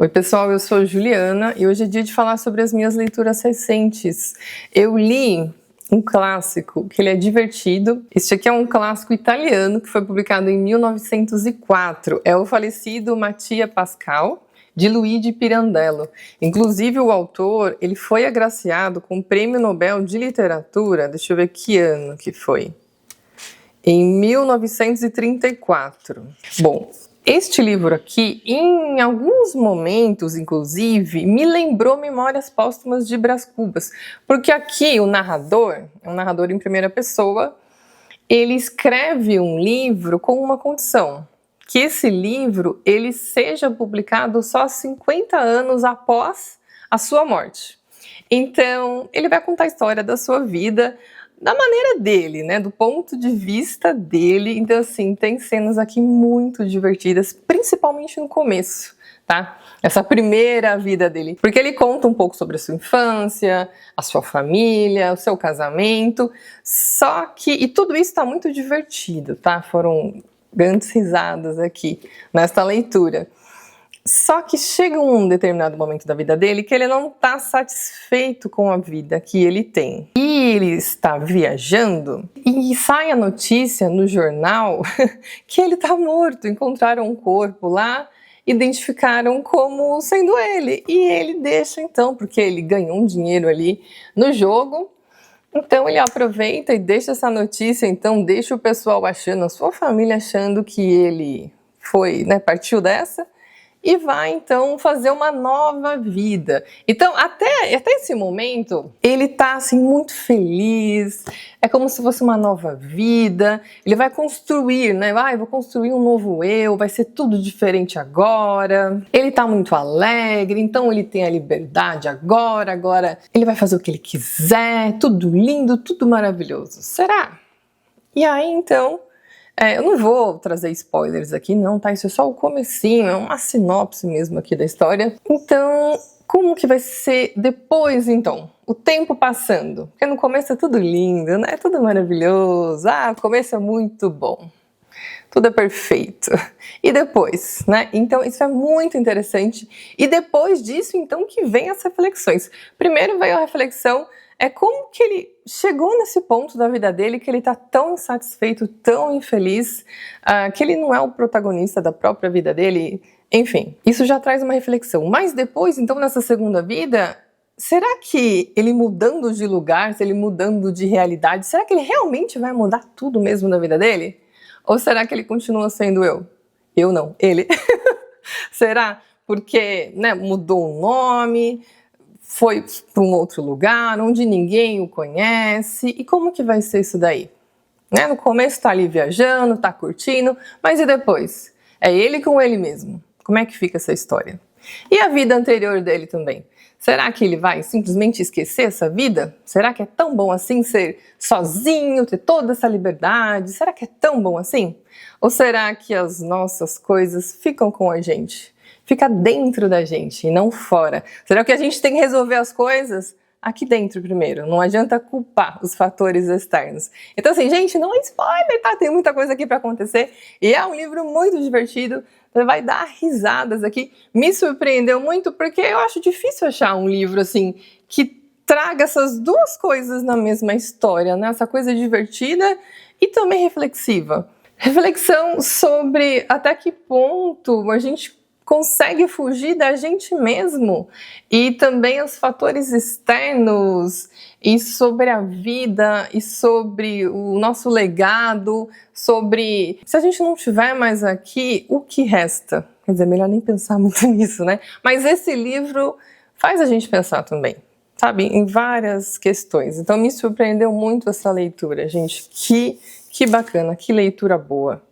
Oi pessoal, eu sou a Juliana e hoje é dia de falar sobre as minhas leituras recentes. Eu li um clássico que ele é divertido. Este aqui é um clássico italiano que foi publicado em 1904. É o falecido Mattia Pascal, de Luigi Pirandello. Inclusive o autor, ele foi agraciado com o Prêmio Nobel de Literatura, deixa eu ver que ano que foi, em 1934. Bom, este livro aqui, em alguns momentos, inclusive, me lembrou Memórias Póstumas de Brás Cubas, porque aqui o narrador, é um narrador em primeira pessoa, ele escreve um livro com uma condição, que esse livro ele seja publicado só 50 anos após a sua morte. Então, ele vai contar a história da sua vida, da maneira dele, né, do ponto de vista dele. Então, assim, tem cenas aqui muito divertidas, principalmente no começo, tá? Essa primeira vida dele, porque ele conta um pouco sobre a sua infância, a sua família, o seu casamento, só que, e tudo isso tá muito divertido, tá? Foram grandes risadas aqui nesta leitura. Só que chega um determinado momento da vida dele que ele não está satisfeito com a vida que ele tem. E ele está viajando e sai a notícia no jornal que ele está morto. Encontraram um corpo lá, identificaram como sendo ele. E ele deixa então, porque ele ganhou um dinheiro ali no jogo. Então ele aproveita e deixa essa notícia, então deixa o pessoal achando, a sua família achando que ele foi, né, partiu dessa. E vai então fazer uma nova vida. Então até esse momento ele tá assim muito feliz, é como se fosse uma nova vida. Ele vai construir, né? Vou construir um novo eu, vai ser tudo diferente agora. Ele tá muito alegre, então ele tem a liberdade agora ele vai fazer o que ele quiser, tudo lindo, tudo maravilhoso. Será? E aí então, eu não vou trazer spoilers aqui não, tá? Isso é só o comecinho, é uma sinopse mesmo aqui da história. Então, como que vai ser depois, então? O tempo passando. Porque no começo é tudo lindo, né? Tudo maravilhoso. O começo é muito bom. Tudo é perfeito. E depois, né? Então, isso é muito interessante. E depois disso, então, que vem as reflexões. Primeiro veio a reflexão, como que ele chegou nesse ponto da vida dele que ele está tão insatisfeito, tão infeliz, que ele não é o protagonista da própria vida dele. Enfim, isso já traz uma reflexão. Mas depois, então, nessa segunda vida, será que ele mudando de lugar, se ele mudando de realidade, será que ele realmente vai mudar tudo mesmo na vida dele? Ou será que ele continua sendo eu? Eu não, ele. Será? Porque, né, mudou o nome, foi para um outro lugar, onde ninguém o conhece. E como que vai ser isso daí? Né? No começo está ali viajando, está curtindo, mas e depois? É ele com ele mesmo. Como é que fica essa história? E a vida anterior dele também? Será que ele vai simplesmente esquecer essa vida? Será que é tão bom assim ser sozinho, ter toda essa liberdade? Será que é tão bom assim? Ou será que as nossas coisas ficam com a gente? Fica dentro da gente e não fora. Será que a gente tem que resolver as coisas aqui dentro primeiro? Não adianta culpar os fatores externos. Então assim, gente, não é spoiler, tá? Tem muita coisa aqui para acontecer e é um livro muito divertido. Você vai dar risadas aqui. Me surpreendeu muito porque eu acho difícil achar um livro assim que traga essas duas coisas na mesma história, né? Essa coisa divertida e também reflexiva. Reflexão sobre até que ponto a gente consegue fugir da gente mesmo e também os fatores externos e sobre a vida e sobre o nosso legado, sobre se a gente não estiver mais aqui, o que resta? Quer dizer, melhor nem pensar muito nisso, né? Mas esse livro faz a gente pensar também, sabe? Em várias questões. Então me surpreendeu muito essa leitura, gente. Que bacana, que leitura boa.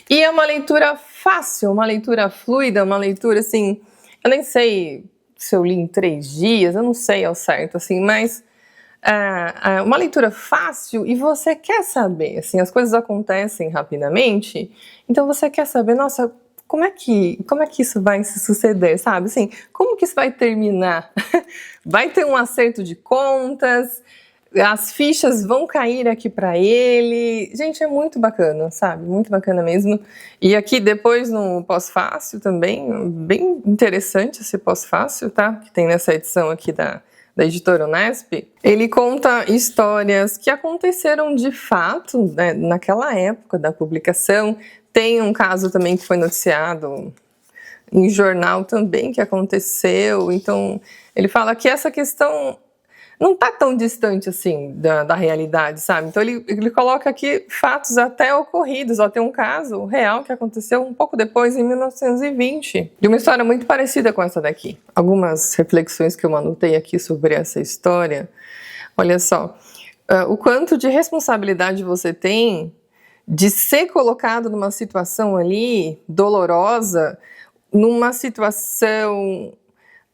E é uma leitura fácil, uma leitura fluida, uma leitura assim, eu nem sei se eu li em 3 dias, eu não sei ao certo, assim, mas uma leitura fácil e você quer saber, assim, as coisas acontecem rapidamente, então você quer saber, nossa, como é que isso vai se suceder, sabe? Assim, como que isso vai terminar? Vai ter um acerto de contas? as fichas vão cair aqui para ele. Gente, é muito bacana, sabe? Muito bacana mesmo. E aqui depois no pós-fácil também, bem interessante esse pós-fácil, tá? Que tem nessa edição aqui da editora Unesp. Ele conta histórias que aconteceram de fato, né, naquela época da publicação. Tem um caso também que foi noticiado em jornal também que aconteceu. Então, ele fala que essa questão não está tão distante assim da realidade, sabe? Então ele coloca aqui fatos até ocorridos. Ó, tem um caso real que aconteceu um pouco depois, em 1920, de uma história muito parecida com essa daqui. Algumas reflexões que eu anotei aqui sobre essa história. Olha só, o quanto de responsabilidade você tem de ser colocado numa situação ali dolorosa, numa situação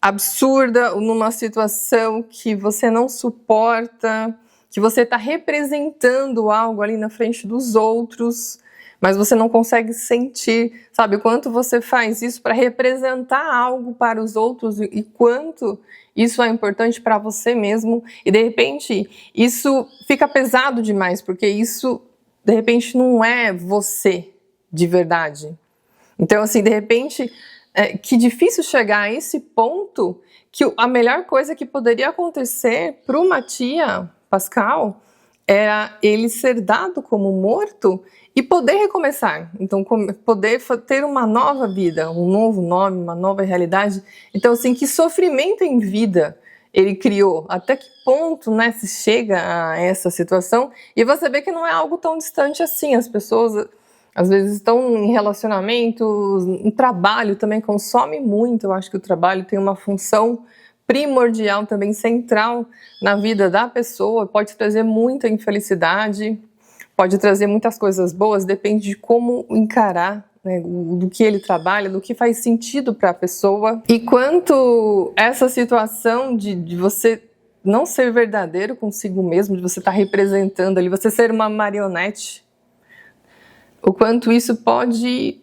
absurda, numa situação que você não suporta, que você está representando algo ali na frente dos outros, mas você não consegue sentir, sabe? O quanto você faz isso para representar algo para os outros e quanto isso é importante para você mesmo. E de repente isso fica pesado demais, porque isso de repente não é você de verdade. Então assim, de repente que difícil chegar a esse ponto que a melhor coisa que poderia acontecer para o Mathias Pascal era ele ser dado como morto e poder recomeçar. Então, poder ter uma nova vida, um novo nome, uma nova realidade. Então, assim, que sofrimento em vida ele criou? Até que ponto, né, se chega a essa situação? E você vê que não é algo tão distante assim. As pessoas às vezes estão em relacionamentos, em trabalho também consome muito. Eu acho que o trabalho tem uma função primordial também, central na vida da pessoa, pode trazer muita infelicidade, pode trazer muitas coisas boas, depende de como encarar, né, do que ele trabalha, do que faz sentido para a pessoa. E quanto essa situação de você não ser verdadeiro consigo mesmo, de você estar representando ali, você ser uma marionete, o quanto isso pode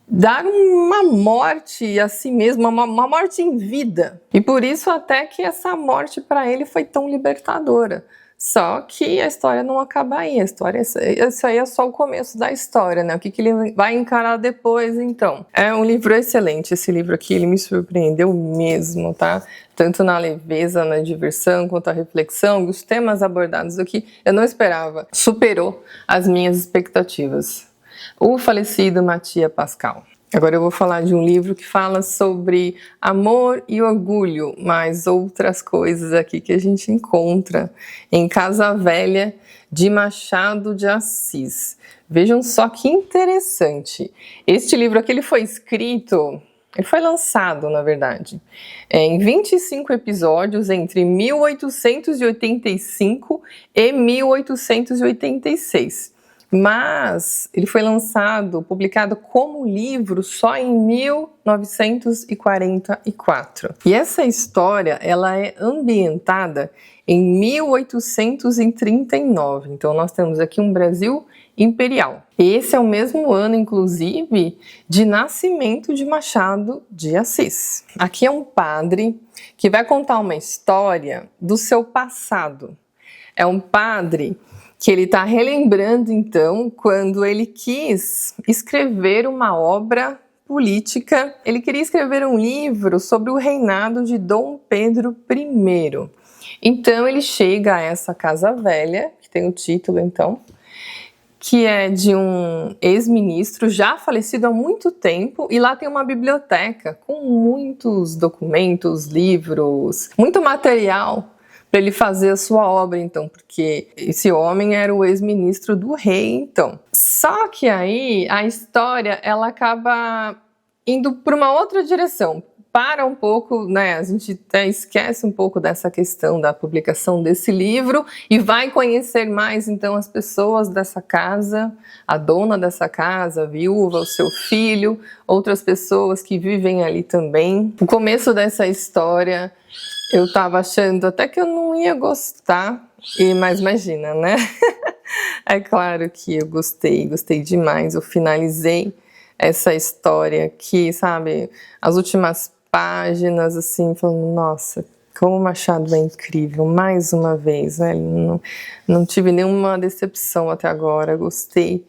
dar uma morte a si mesmo, uma morte em vida. E por isso até que essa morte para ele foi tão libertadora. Só que a história não acaba aí, isso aí é só o começo da história, né? O que ele vai encarar depois, então. É um livro excelente, esse livro aqui, ele me surpreendeu mesmo, tá? Tanto na leveza, na diversão, quanto a reflexão, os temas abordados aqui, eu não esperava. Superou as minhas expectativas. O falecido Mathias Pascal. Agora eu vou falar de um livro que fala sobre amor e orgulho, mas outras coisas aqui que a gente encontra em Casa Velha, de Machado de Assis. Vejam só que interessante. Este livro aqui ele foi lançado, na verdade, em 25 episódios entre 1885 e 1886. Mas ele foi publicado como livro só em 1944. E essa história, ela é ambientada em 1839. Então nós temos aqui um Brasil imperial. Esse é o mesmo ano, inclusive, de nascimento de Machado de Assis. Aqui é um padre que vai contar uma história do seu passado. É um padre que ele está relembrando, então, quando ele quis escrever uma obra política. Ele queria escrever um livro sobre o reinado de Dom Pedro I. Então, ele chega a essa Casa Velha, que tem o título, então, que é de um ex-ministro já falecido há muito tempo, e lá tem uma biblioteca com muitos documentos, livros, muito material para ele fazer a sua obra, então, porque esse homem era o ex-ministro do rei, então. Só que aí a história, ela acaba indo para uma outra direção. Para um pouco, né, a gente até esquece um pouco dessa questão da publicação desse livro e vai conhecer mais, então, as pessoas dessa casa, a dona dessa casa, a viúva, o seu filho, outras pessoas que vivem ali também. O começo dessa história, eu estava achando até que eu não ia gostar, mas imagina, né? É claro que eu gostei demais, eu finalizei essa história aqui, sabe, as últimas páginas, assim, falando, nossa, Como o Machado é incrível, mais uma vez, né? Não tive nenhuma decepção até agora, gostei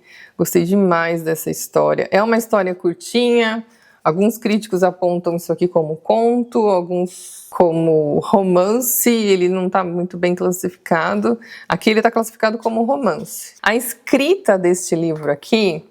demais dessa história. É uma história curtinha, alguns críticos apontam isso aqui como conto, alguns como romance, ele não está muito bem classificado. Aqui ele está classificado como romance. A escrita deste livro aqui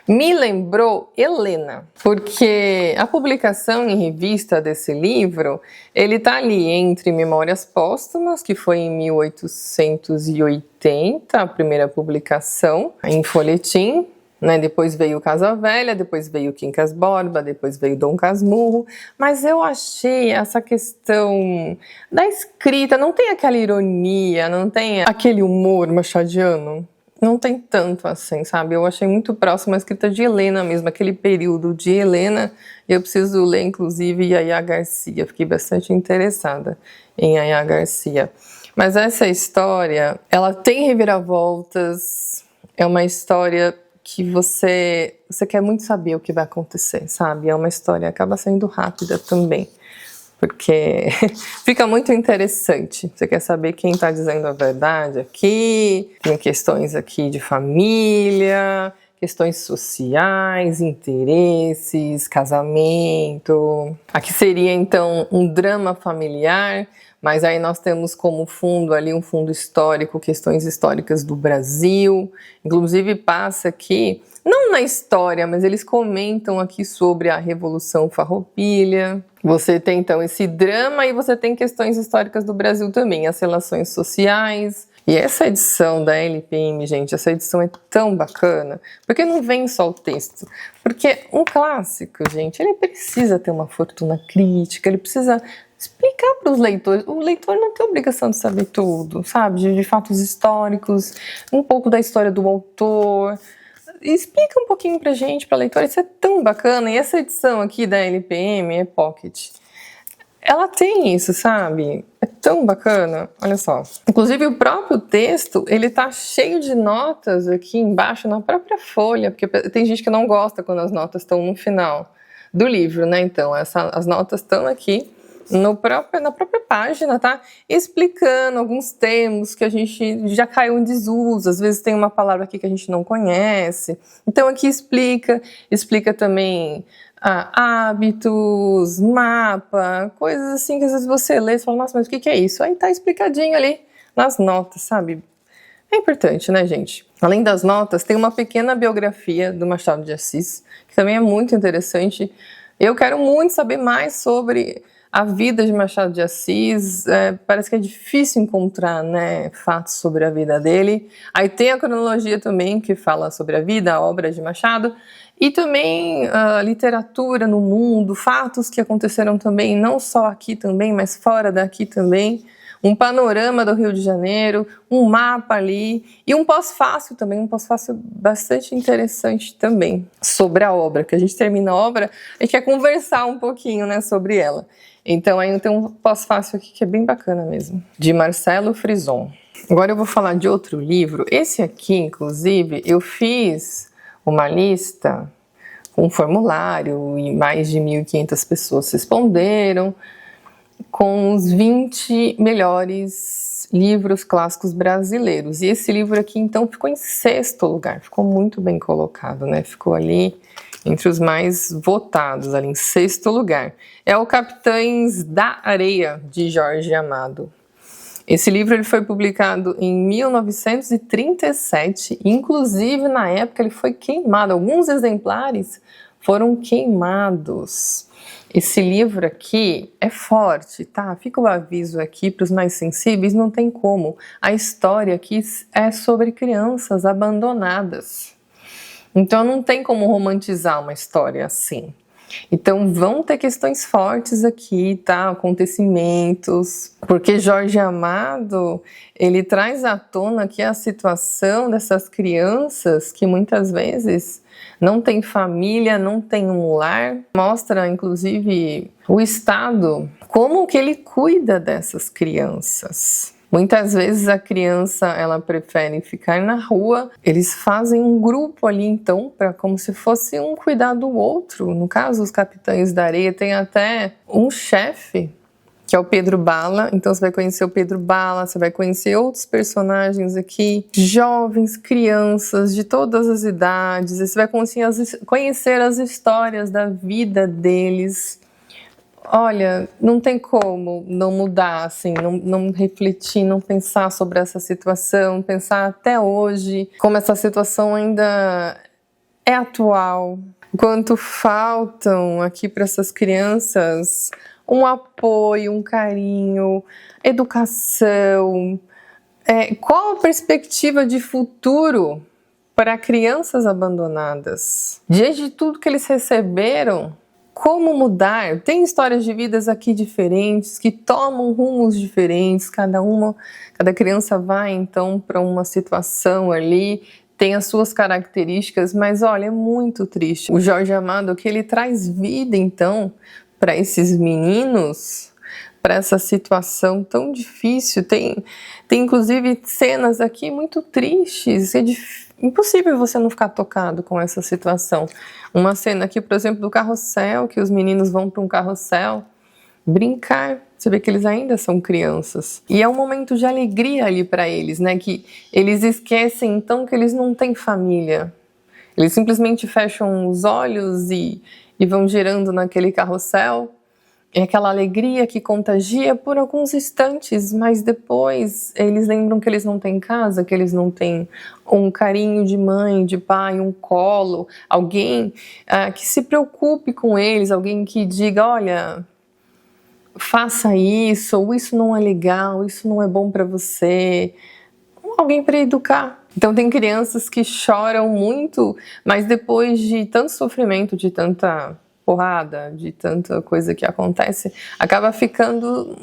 me lembrou Helena, porque a publicação em revista desse livro, ele tá ali entre Memórias Póstumas, que foi em 1880, a primeira publicação em folhetim, né? Depois veio Casa Velha, depois veio Quincas Borba, depois veio Dom Casmurro, mas eu achei essa questão da escrita, não tem aquela ironia, não tem aquele humor machadiano. Não tem tanto assim, sabe? Eu achei muito próximo a escrita de Helena mesmo, aquele período de Helena. Eu preciso ler, inclusive, Yaya Garcia. Fiquei bastante interessada em Yaya Garcia. Mas essa história, ela tem reviravoltas. É uma história que você quer muito saber o que vai acontecer, sabe? É uma história, acaba sendo rápida também. Porque fica muito interessante. Você quer saber quem está dizendo a verdade aqui, tem questões aqui de família, questões sociais, interesses, casamento. Aqui seria então um drama familiar, mas aí nós temos como fundo ali um fundo histórico, questões históricas do Brasil. Inclusive passa aqui, não na história, mas eles comentam aqui sobre a Revolução Farroupilha. Você tem então esse drama e você tem questões históricas do Brasil também, as relações sociais. E essa edição da LPM, gente, essa edição é tão bacana, porque não vem só o texto. Porque um clássico, gente, ele precisa ter uma fortuna crítica, ele precisa explicar para os leitores. O leitor não tem obrigação de saber tudo, sabe? De fatos históricos, um pouco da história do autor. Explica um pouquinho pra gente, pra leitora, isso é tão bacana. E essa edição aqui da LPM, é Pocket, ela tem isso, sabe? É tão bacana, olha só. Inclusive o próprio texto, ele tá cheio de notas aqui embaixo na própria folha, porque tem gente que não gosta quando as notas estão no final do livro, né? Então, as notas estão aqui na própria página, tá? Explicando alguns termos que a gente já caiu em desuso, às vezes tem uma palavra aqui que a gente não conhece. Então aqui explica também hábitos, mapa, coisas assim que às vezes você lê e fala, nossa, mas o que é isso? Aí tá explicadinho ali nas notas, sabe? É importante, né, gente? Além das notas, tem uma pequena biografia do Machado de Assis, que também é muito interessante. Eu quero muito saber mais sobre a vida de Machado de Assis. Parece que é difícil encontrar, né, fatos sobre a vida dele. Aí tem a cronologia também, que fala sobre a vida, a obra de Machado, e também a literatura no mundo, fatos que aconteceram também, não só aqui também, mas fora daqui também. Um panorama do Rio de Janeiro, um mapa ali, e um pós-fácil também, um pós-fácil bastante interessante também, sobre a obra, que a gente termina a obra, a gente quer conversar um pouquinho, né, sobre ela. Então aí tem um pós-fácil aqui que é bem bacana mesmo, de Marcelo Frison. Agora eu vou falar de outro livro. Esse aqui, inclusive, eu fiz uma lista, um formulário, e mais de 1.500 pessoas responderam, com os 20 melhores livros clássicos brasileiros. E esse livro aqui, então, ficou em 6º lugar. Ficou muito bem colocado, né? Ficou ali entre os mais votados, ali em 6º lugar. É o Capitães da Areia, de Jorge Amado. Esse livro ele foi publicado em 1937, inclusive na época ele foi queimado. Alguns exemplares foram queimados. Esse livro aqui é forte, tá? Fica o aviso aqui para os mais sensíveis, não tem como. A história aqui é sobre crianças abandonadas. Então não tem como romantizar uma história assim. Então vão ter questões fortes aqui, tá? Acontecimentos, porque Jorge Amado, ele traz à tona aqui a situação dessas crianças que muitas vezes não tem família, não tem um lar. Mostra, inclusive, o Estado, como que ele cuida dessas crianças. Muitas vezes a criança, ela prefere ficar na rua, eles fazem um grupo ali então, como se fosse um cuidar do outro. No caso, os Capitães da Areia tem até um chefe que é o Pedro Bala. Então você vai conhecer o Pedro Bala, você vai conhecer outros personagens aqui, jovens, crianças de todas as idades, você vai conhecer as histórias da vida deles. Olha, não tem como não mudar, assim, não refletir, não pensar sobre essa situação, pensar até hoje como essa situação ainda é atual, quanto faltam aqui para essas crianças um apoio, um carinho, educação. Qual a perspectiva de futuro para crianças abandonadas? Diante de tudo que eles receberam, como mudar? Tem histórias de vidas aqui diferentes, que tomam rumos diferentes, cada criança vai então para uma situação ali, tem as suas características, mas olha, é muito triste. O Jorge Amado, que ele traz vida então para esses meninos, para essa situação tão difícil. Tem inclusive cenas aqui muito tristes, impossível você não ficar tocado com essa situação. Uma cena aqui, por exemplo, do carrossel, que os meninos vão para um carrossel brincar. Você vê que eles ainda são crianças. E é um momento de alegria ali para eles, né? Que eles esquecem então que eles não têm família. Eles simplesmente fecham os olhos e vão girando naquele carrossel. É aquela alegria que contagia por alguns instantes, mas depois eles lembram que eles não têm casa, que eles não têm um carinho de mãe, de pai, um colo, alguém que se preocupe com eles, alguém que diga, olha, faça isso, ou isso não é legal, isso não é bom para você, alguém para educar. Então tem crianças que choram muito, mas depois de tanto sofrimento, de tanta porrada, de tanta coisa que acontece, acaba ficando,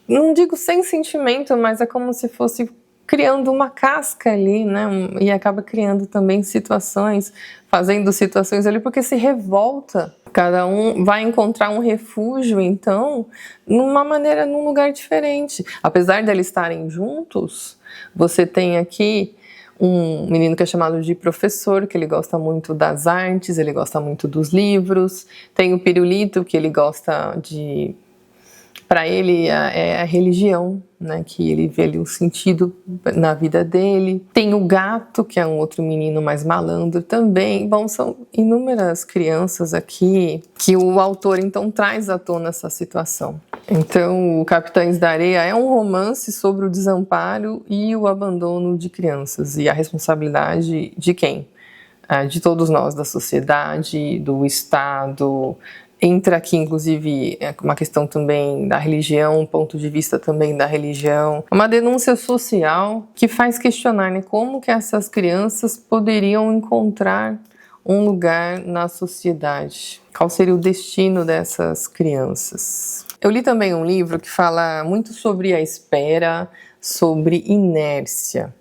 não digo sem sentimento, mas é como se fosse criando uma casca ali, né? E acaba criando também situações, fazendo situações ali, porque se revolta. Cada um vai encontrar um refúgio, então, num lugar diferente. Apesar de eles estarem juntos, você tem aqui um menino que é chamado de professor, que ele gosta muito das artes, ele gosta muito dos livros. Tem o Pirulito, que ele gosta de... Para ele é a religião, né? Que ele vê ali um sentido na vida dele. Tem o Gato, que é um outro menino mais malandro também. Bom, são inúmeras crianças aqui que o autor então traz à tona essa situação. Então, o Capitães da Areia é um romance sobre o desamparo e o abandono de crianças. E a responsabilidade de quem? De todos nós, da sociedade, do Estado. Entra aqui, inclusive, uma questão também da religião, um ponto de vista também da religião. Uma denúncia social que faz questionar, né, como que essas crianças poderiam encontrar um lugar na sociedade. Qual seria o destino dessas crianças? Eu li também um livro que fala muito sobre a espera, sobre inércia.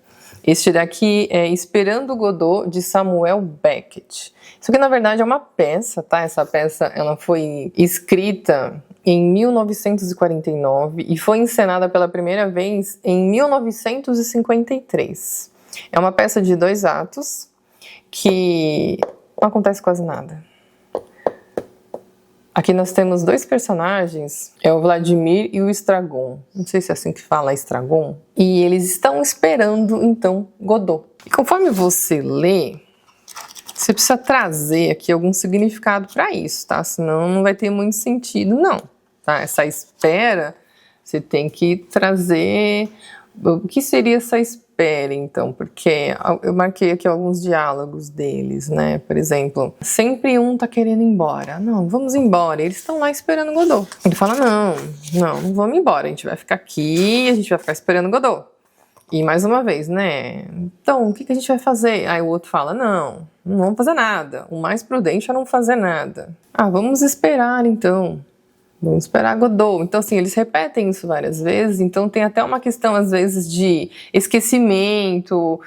Este daqui é Esperando Godot, de Samuel Beckett. Isso aqui, na verdade, é uma peça, tá? Essa peça ela foi escrita em 1949 e foi encenada pela primeira vez em 1953. É uma peça de 2 atos que não acontece quase nada. Aqui nós temos 2 personagens, é o Vladimir e o Estragon. Não sei se é assim que fala, Estragon. E eles estão esperando, então, Godot. E conforme você lê, você precisa trazer aqui algum significado para isso, tá? Senão não vai ter muito sentido, não. Tá? Essa espera, você tem que trazer... O que seria essa espera, então? Porque eu marquei aqui alguns diálogos deles, né? Por exemplo, sempre um tá querendo ir embora. Não, vamos embora. Eles estão lá esperando Godot. Ele fala, não vamos embora. A gente vai ficar aqui, a gente vai ficar esperando Godot. E mais uma vez, né? Então, o que a gente vai fazer? Aí o outro fala, não vamos fazer nada. O mais prudente é não fazer nada. Vamos esperar, então. Vamos esperar Godot. Então, assim, eles repetem isso várias vezes, então tem até uma questão, às vezes, de esquecimento,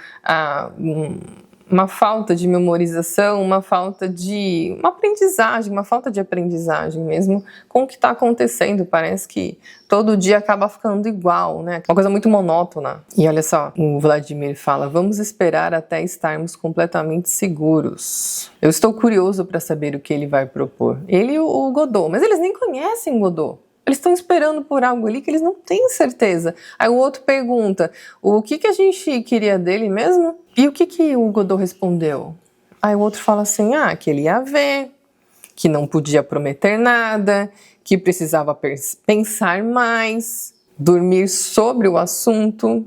uma falta de memorização, uma falta de aprendizagem, uma falta de aprendizagem mesmo com o que está acontecendo. Parece que todo dia acaba ficando igual, né? Uma coisa muito monótona. E olha só, o Vladimir fala, vamos esperar até estarmos completamente seguros. Eu estou curioso para saber o que ele vai propor. Ele e o Godot, mas eles nem conhecem Godot. Eles estão esperando por algo ali que eles não têm certeza. Aí o outro pergunta, o que a gente queria dele mesmo? E o que o Godot respondeu? Aí o outro fala assim, que ele ia ver, que não podia prometer nada, que precisava pensar mais, dormir sobre o assunto,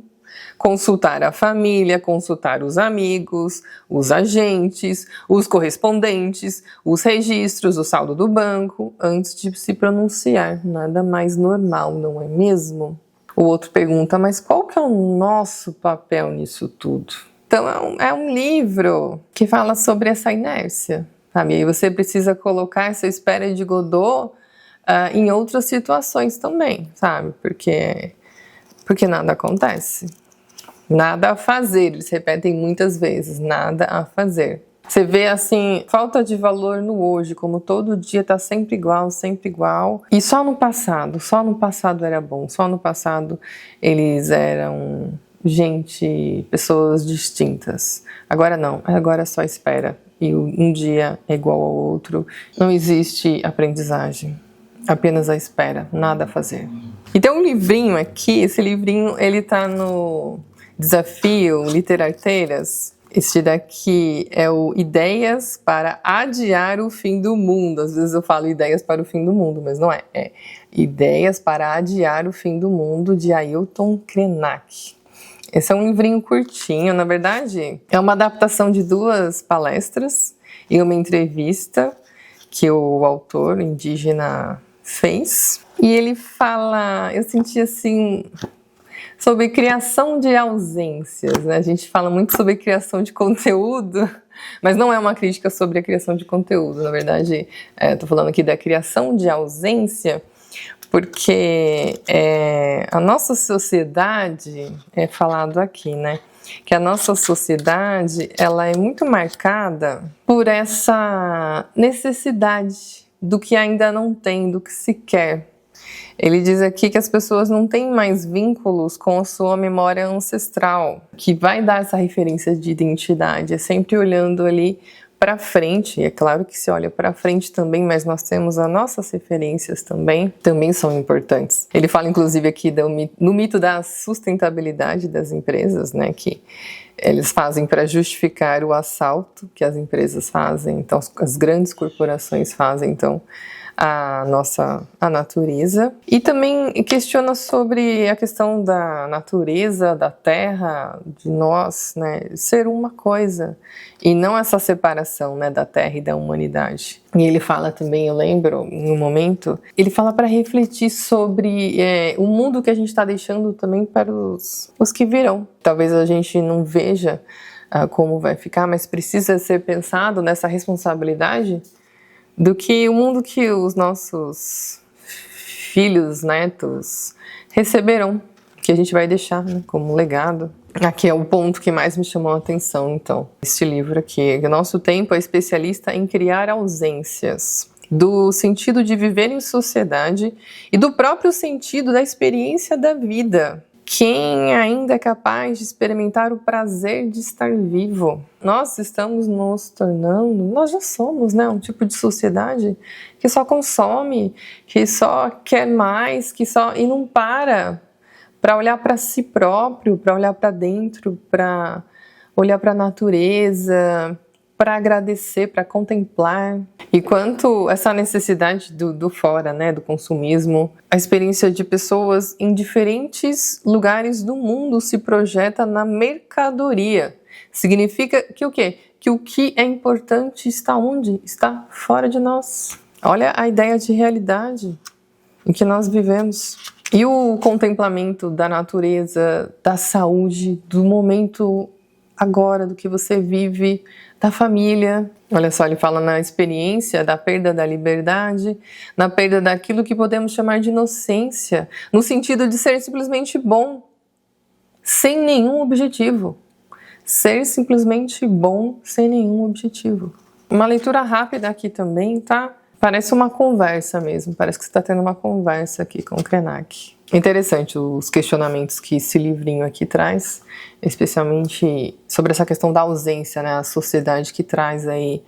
consultar a família, consultar os amigos, os agentes, os correspondentes, os registros, o saldo do banco, antes de se pronunciar. Nada mais normal, não é mesmo? O outro pergunta, mas qual que é o nosso papel nisso tudo? Então é um livro que fala sobre essa inércia, sabe? E você precisa colocar essa espera de Godot em outras situações também, sabe? Porque nada acontece. Nada a fazer, eles repetem muitas vezes, nada a fazer. Você vê assim, falta de valor no hoje, como todo dia tá sempre igual, e só no passado era bom, só no passado eles eram pessoas distintas. Agora não, agora só espera, e um dia é igual ao outro, não existe aprendizagem, apenas a espera, nada a fazer. E tem um livrinho aqui, esse livrinho ele tá no Desafio Literarteiras. Este daqui é o Ideias para Adiar o Fim do Mundo. Às vezes eu falo Ideias para o Fim do Mundo, mas não é. É Ideias para Adiar o Fim do Mundo, de Ailton Krenak. Esse é um livrinho curtinho, na verdade, é uma adaptação de 2 palestras e uma entrevista que o autor indígena fez. E ele fala, eu senti assim, sobre criação de ausências, né? A gente fala muito sobre criação de conteúdo, mas não é uma crítica sobre a criação de conteúdo. Na verdade, estou falando aqui da criação de ausência, porque a nossa sociedade, é falado aqui, né? Que a nossa sociedade, ela é muito marcada por essa necessidade do que ainda não tem, do que se quer. Ele diz aqui que as pessoas não têm mais vínculos com a sua memória ancestral, que vai dar essa referência de identidade, é sempre olhando ali para frente, e é claro que se olha para frente também, mas nós temos as nossas referências também são importantes. Ele fala inclusive aqui no mito da sustentabilidade das empresas, né, que eles fazem para justificar o assalto que as empresas fazem, então as grandes corporações fazem, então a natureza, e também questiona sobre a questão da natureza, da terra, de nós, né, ser uma coisa, e não essa separação, né, da terra e da humanidade. E ele fala também, eu lembro, no momento, ele fala para refletir sobre o mundo que a gente está deixando também para os que virão. Talvez a gente não veja como vai ficar, mas precisa ser pensado nessa responsabilidade do que o mundo que os nossos filhos, netos receberão, que a gente vai deixar, né, como legado. Aqui é o ponto que mais me chamou a atenção, então, este livro aqui. O nosso tempo é especialista em criar ausências, do sentido de viver em sociedade e do próprio sentido da experiência da vida. Quem ainda é capaz de experimentar o prazer de estar vivo? Nós estamos nos tornando, nós já somos, né, um tipo de sociedade que só consome, que só quer mais, e não para olhar para si próprio, para olhar para dentro, para olhar para a natureza, para agradecer, para contemplar. E quanto essa necessidade do fora, né, do consumismo, a experiência de pessoas em diferentes lugares do mundo se projeta na mercadoria. Significa que o quê? Que o que é importante está onde? Está fora de nós. Olha a ideia de realidade em que nós vivemos. E o contemplamento da natureza, da saúde, do momento agora, do que você vive, da família. Olha só, ele fala na experiência da perda da liberdade, na perda daquilo que podemos chamar de inocência, no sentido de ser simplesmente bom, sem nenhum objetivo. Ser simplesmente bom, sem nenhum objetivo. Uma leitura rápida aqui também, tá? Parece uma conversa mesmo, parece que você está tendo uma conversa aqui com o Krenak. Interessante os questionamentos que esse livrinho aqui traz, especialmente sobre essa questão da ausência, né? A sociedade que traz aí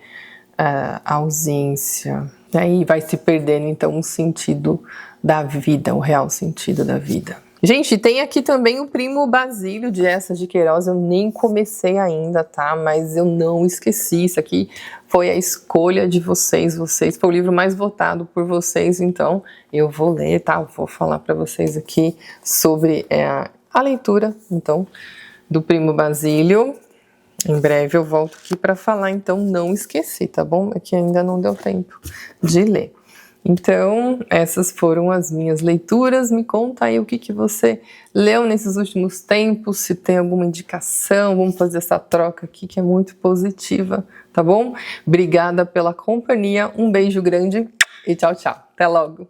a ausência. Aí vai se perdendo, então, o sentido da vida, o real sentido da vida. Gente, tem aqui também o Primo Basílio, de Eça de Queiroz. Eu nem comecei ainda, tá? Mas eu não esqueci. Isso aqui foi a escolha de vocês. Foi o livro mais votado por vocês, então eu vou ler, tá? Vou falar para vocês aqui sobre a leitura, então, do Primo Basílio. Em breve eu volto aqui para falar, então não esqueci, tá bom? É que ainda não deu tempo de ler. Então, essas foram as minhas leituras. Me conta aí o que você leu nesses últimos tempos, se tem alguma indicação, vamos fazer essa troca aqui que é muito positiva, tá bom? Obrigada pela companhia, um beijo grande e tchau, tchau. Até logo!